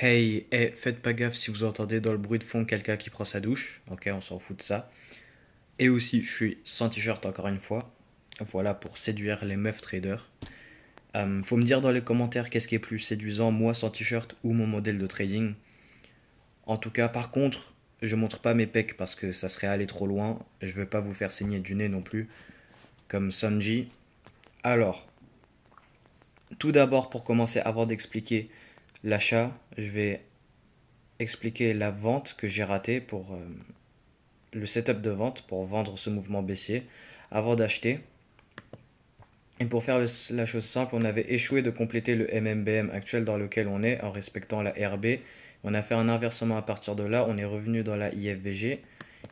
Hey, faites pas gaffe si vous entendez dans le bruit de fond quelqu'un qui prend sa douche. Ok, on s'en fout de ça. Et aussi, je suis sans t-shirt encore une fois. Voilà pour séduire les meufs traders. Faut me dire dans les commentaires qu'est-ce qui est plus séduisant, moi sans t-shirt ou mon modèle de trading. En tout cas, par contre, je montre pas mes pecs parce que ça serait aller trop loin. Je veux pas vous faire saigner du nez non plus, comme Sanji. Alors, tout d'abord, pour commencer, avant d'expliquer l'achat, je vais expliquer la vente que j'ai ratée pour le setup de vente pour vendre ce mouvement baissier avant d'acheter. Et pour faire la chose simple, on avait échoué de compléter le MMBM actuel dans lequel on est en respectant la RB. On a fait un inversement à partir de là, on est revenu dans la IFVG.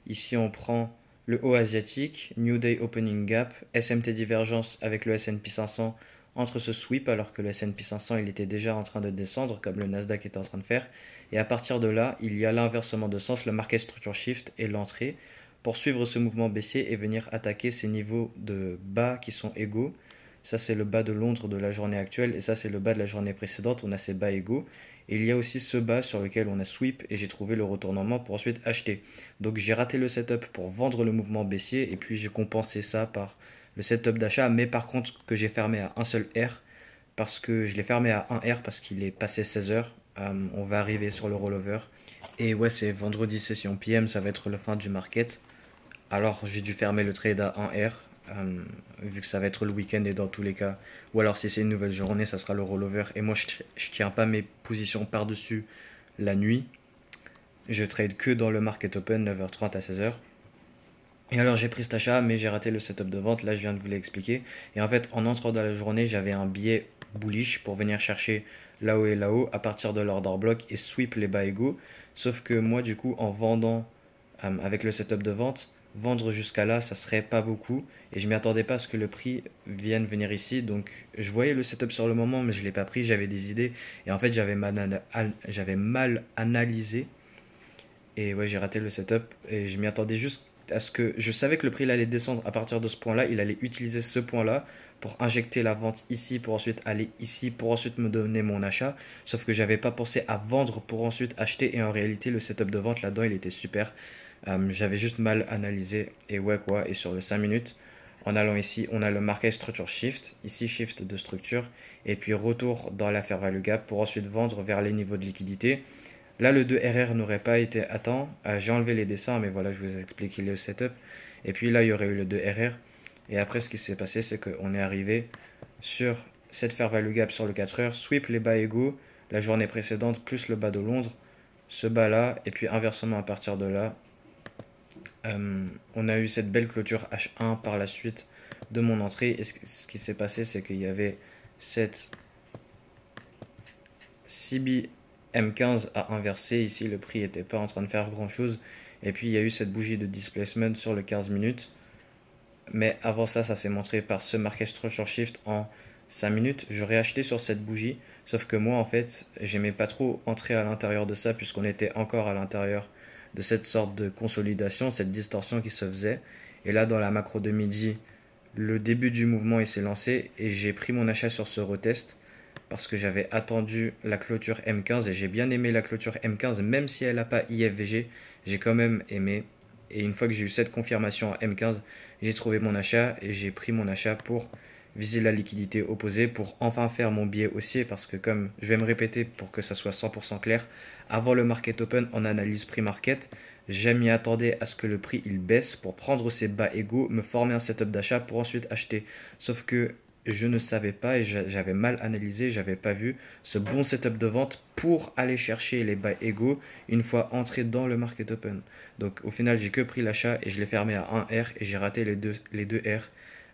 Ici, on prend le haut asiatique, New Day Opening Gap, SMT divergence avec le S&P 500 entre ce sweep alors que le S&P 500 il était déjà en train de descendre comme le Nasdaq était en train de faire. Et à partir de là, il y a l'inversement de sens, le market structure shift et l'entrée pour suivre ce mouvement baissier et venir attaquer ces niveaux de bas qui sont égaux. Ça, c'est le bas de Londres de la journée actuelle et ça, c'est le bas de la journée précédente. On a ces bas égaux. Et il y a aussi ce bas sur lequel on a sweep et j'ai trouvé le retournement pour ensuite acheter. Donc j'ai raté le setup pour vendre le mouvement baissier et puis j'ai compensé ça par le setup d'achat, mais par contre que j'ai fermé à un seul R parce que je l'ai fermé à un R parce qu'il est passé 16 heures. On va arriver sur le rollover. Et ouais, c'est vendredi session PM, ça va être le fin du market. Alors j'ai dû fermer le trade à 1 R, vu que ça va être le week-end et dans tous les cas. Ou alors si c'est une nouvelle journée, ça sera le rollover. Et moi je tiens pas mes positions par-dessus la nuit. Je trade que dans le market open 9h30 à 16h. Et alors j'ai pris cet achat, mais j'ai raté le setup de vente. Là je viens de vous l'expliquer. Et en fait en entrant dans la journée, j'avais un biais bullish pour venir chercher là-haut et là-haut à partir de l'order block et sweep les bas égaux. Sauf que moi du coup en vendant avec le setup de vente, vendre jusqu'à là, ça serait pas beaucoup. Et je m'y attendais pas à ce que le prix vienne venir ici. Donc je voyais le setup sur le moment, mais je l'ai pas pris. J'avais des idées. Et en fait, j'avais mal analysé. Et ouais, j'ai raté le setup. Et je m'y attendais juste à ce que. Je savais que le prix il allait descendre à partir de ce point-là. Il allait utiliser ce point-là pour injecter la vente ici, pour ensuite aller ici, pour ensuite me donner mon achat. Sauf que j'avais pas pensé à vendre pour ensuite acheter. Et en réalité, le setup de vente là-dedans, il était super. J'avais juste mal analysé. Et ouais, quoi. Et sur le 5 minutes, en allant ici, on a le marqué structure shift. Ici, shift de structure. Et puis retour dans la fair value gap pour ensuite vendre vers les niveaux de liquidité. Là, le 2 RR n'aurait pas été atteint. J'ai enlevé les dessins, mais voilà, je vous ai expliqué le setup. Et puis là, il y aurait eu le 2 RR. Et après, ce qui s'est passé, c'est qu'on est arrivé sur cette fair value gap sur le 4 heures, sweep les bas égaux, la journée précédente, plus le bas de Londres, ce bas là, et puis inversement à partir de là, on a eu cette belle clôture H1 par la suite de mon entrée. Et ce qui s'est passé, c'est qu'il y avait cette CB M15 à inverser. Ici, le prix n'était pas en train de faire grand chose. Et puis, il y a eu cette bougie de displacement sur le 15 minutes. Mais avant ça, ça s'est montré par ce market structure shift en 5 minutes. J'aurais acheté sur cette bougie. Sauf que moi, en fait, j'aimais pas trop entrer à l'intérieur de ça, puisqu'on était encore à l'intérieur de cette sorte de consolidation, cette distorsion qui se faisait. Et là, dans la macro de midi, le début du mouvement il s'est lancé et j'ai pris mon achat sur ce retest parce que j'avais attendu la clôture M15 et j'ai bien aimé la clôture M15 même si elle n'a pas IFVG, j'ai quand même aimé. Et une fois que j'ai eu cette confirmation à M15, j'ai trouvé mon achat et j'ai pris mon achat pour viser la liquidité opposée pour enfin faire mon biais haussier parce que comme je vais me répéter pour que ça soit 100% clair, avant le market open en analyse prix market, je m'y attendais à ce que le prix il baisse pour prendre ses bas égaux, me former un setup d'achat pour ensuite acheter. Sauf que je ne savais pas et j'avais mal analysé, j'avais pas vu ce bon setup de vente pour aller chercher les bas égaux une fois entré dans le market open. Donc au final, j'ai que pris l'achat et je l'ai fermé à 1 R et j'ai raté les deux R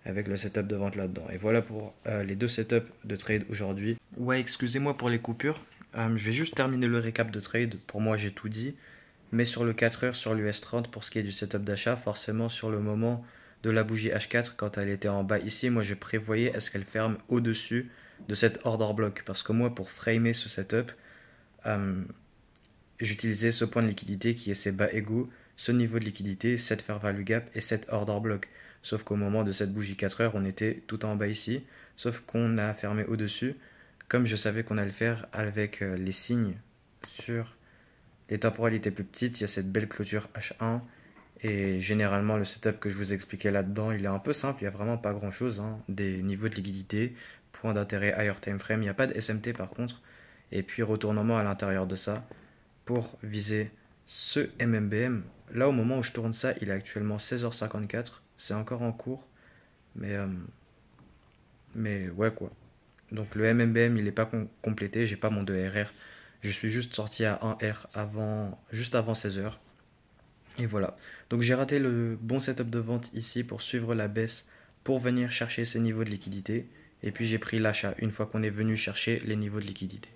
avec le setup de vente là-dedans. Et voilà pour les deux setups de trade aujourd'hui. Ouais, excusez-moi pour les coupures. Je vais juste terminer le récap de trade. Pour moi, j'ai tout dit. Mais sur le 4 heures, sur l'US 30, pour ce qui est du setup d'achat, forcément sur le moment de la bougie H4, quand elle était en bas ici, moi je prévoyais est-ce qu'elle ferme au-dessus de cet order block. Parce que moi, pour framer ce setup, euh, j'utilisais ce point de liquidité qui est ces bas égaux, ce niveau de liquidité, cette fair value gap et cet order block. Sauf qu'au moment de cette bougie 4 heures, on était tout en bas ici. Sauf qu'on a fermé au-dessus, comme je savais qu'on allait le faire avec les signes sur les temporalités plus petites, il y a cette belle clôture H1. Et généralement, le setup que je vous expliquais là-dedans, il est un peu simple, il n'y a vraiment pas grand-chose, hein. Des niveaux de liquidité, points d'intérêt higher time frame, il n'y a pas de SMT par contre. Et puis retournement à l'intérieur de ça pour viser ce MMBM. Là, au moment où je tourne ça, il est actuellement 16h54. C'est encore en cours. Mais, euh, mais ouais, quoi. Donc le MMBM, il n'est pas complété. J'ai pas mon 2RR. Je suis juste sorti à 1R juste avant 16h. Et voilà. Donc j'ai raté le bon setup de vente ici pour suivre la baisse, pour venir chercher ces niveaux de liquidité. Et puis j'ai pris l'achat une fois qu'on est venu chercher les niveaux de liquidité.